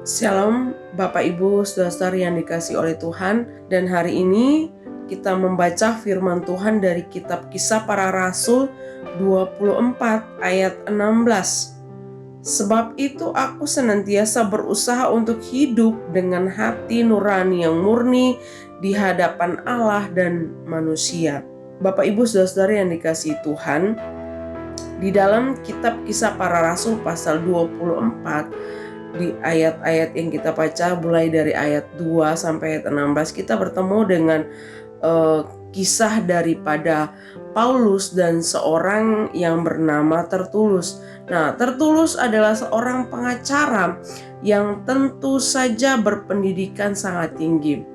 Shalom Bapak Ibu Saudara-saudari yang dikasihi oleh Tuhan. Dan hari ini kita membaca firman Tuhan dari kitab Kisah Para Rasul 24 ayat 16. Sebab itu aku senantiasa berusaha untuk hidup dengan hati nurani yang murni di hadapan Allah dan manusia. Bapak Ibu Saudara-saudari yang dikasihi Tuhan, di dalam kitab Kisah Para Rasul pasal 24, di ayat-ayat yang kita baca mulai dari ayat 2 sampai ayat 16, kita bertemu dengan kisah daripada Paulus dan seorang yang bernama Tertulus. Nah, Tertulus adalah seorang pengacara yang tentu saja berpendidikan sangat tinggi.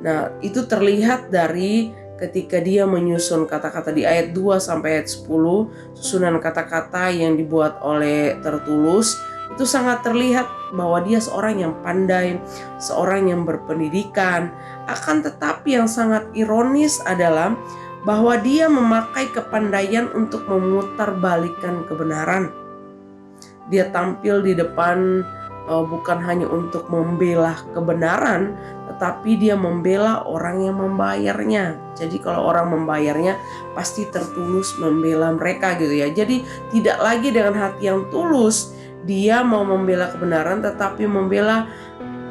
Nah, itu terlihat dari ketika dia menyusun kata-kata di ayat 2 sampai ayat 10, susunan kata-kata yang dibuat oleh Tertulus. Itu sangat terlihat bahwa dia seorang yang pandai, seorang yang berpendidikan. Akan tetapi yang sangat ironis adalah bahwa dia memakai kepandaian untuk memutarbalikkan kebenaran. Dia tampil di depan bukan hanya untuk membela kebenaran, tetapi dia membela orang yang membayarnya. Jadi kalau orang membayarnya, pasti Tertulus membela mereka gitu ya. Jadi tidak lagi dengan hati yang tulus dia mau membela kebenaran, tetapi membela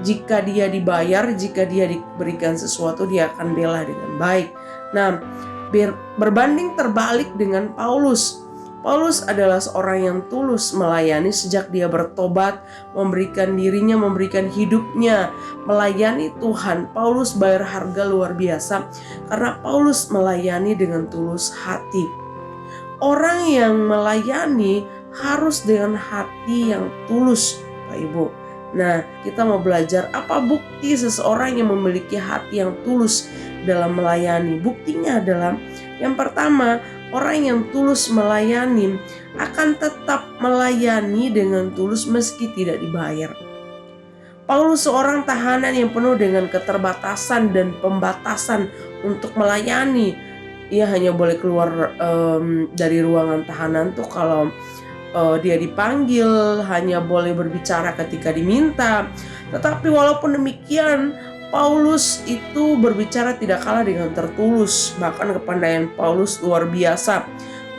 jika dia dibayar, jika dia diberikan sesuatu, dia akan bela dengan baik. Nah, berbanding terbalik dengan Paulus. Paulus adalah seorang yang tulus melayani sejak dia bertobat, memberikan dirinya, memberikan hidupnya, melayani Tuhan. Paulus bayar harga luar biasa karena Paulus melayani dengan tulus hati. Orang yang melayani harus dengan hati yang tulus, Pak Ibu. Nah, kita mau belajar apa bukti seseorang yang memiliki hati yang tulus dalam melayani. Buktinya adalah yang pertama, orang yang tulus melayani akan tetap melayani dengan tulus meski tidak dibayar. Paulus seorang tahanan yang penuh dengan keterbatasan dan pembatasan untuk melayani. Ia hanya boleh keluar dari ruangan tahanan tuh kalau dia dipanggil, hanya boleh berbicara ketika diminta. Tetapi walaupun demikian, Paulus itu berbicara tidak kalah dengan Tertulus. Bahkan kepandaian Paulus luar biasa.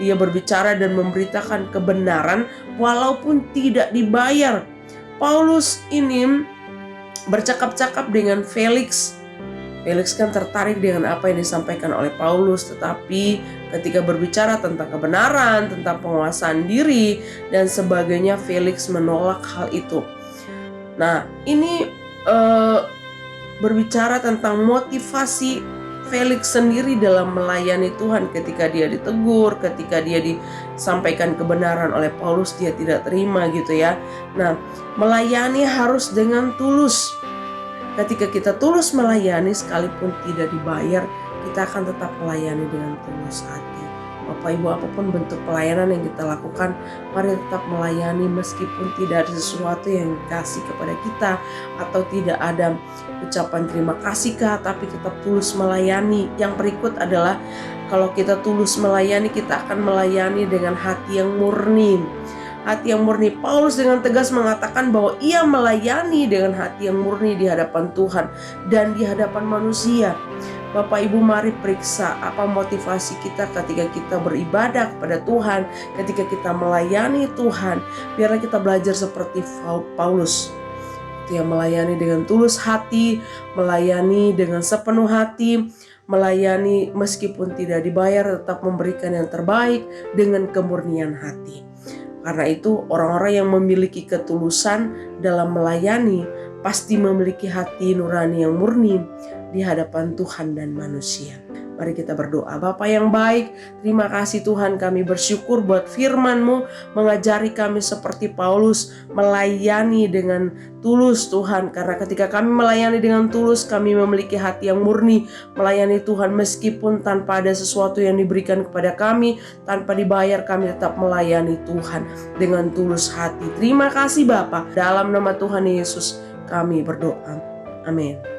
Dia berbicara dan memberitakan kebenaran walaupun tidak dibayar. Paulus ini bercakap-cakap dengan Felix. Felix kan tertarik dengan apa yang disampaikan oleh Paulus, tetapi ketika berbicara tentang kebenaran, tentang penguasaan diri dan sebagainya, Felix menolak hal itu. Nah, ini berbicara tentang motivasi Felix sendiri dalam melayani Tuhan. Ketika dia ditegur, ketika dia disampaikan kebenaran oleh Paulus, dia tidak terima gitu ya. Nah, melayani harus dengan tulus. Ketika kita tulus melayani sekalipun tidak dibayar, kita akan tetap melayani dengan tulus hati. Bapak Ibu, apapun bentuk pelayanan yang kita lakukan, mari tetap melayani meskipun tidak ada sesuatu yang dikasih kepada kita atau tidak ada ucapan terima kasih tapi tetap tulus melayani. Yang berikut adalah kalau kita tulus melayani, kita akan melayani dengan hati yang murni. Hati yang murni. Paulus dengan tegas mengatakan bahwa ia melayani dengan hati yang murni di hadapan Tuhan dan di hadapan manusia. Bapak Ibu, mari periksa apa motivasi kita ketika kita beribadah kepada Tuhan, ketika kita melayani Tuhan. Biarlah kita belajar seperti Paulus, yang melayani dengan tulus hati, melayani dengan sepenuh hati, melayani meskipun tidak dibayar, tetap memberikan yang terbaik dengan kemurnian hati. Karena itu orang-orang yang memiliki ketulusan dalam melayani pasti memiliki hati nurani yang murni di hadapan Tuhan dan manusia. Mari kita berdoa. Bapa yang baik, terima kasih Tuhan, kami bersyukur buat firman-Mu mengajari kami seperti Paulus melayani dengan tulus Tuhan. Karena ketika kami melayani dengan tulus, kami memiliki hati yang murni melayani Tuhan meskipun tanpa ada sesuatu yang diberikan kepada kami, tanpa dibayar, kami tetap melayani Tuhan dengan tulus hati. Terima kasih Bapa. Dalam nama Tuhan Yesus kami berdoa. Amin.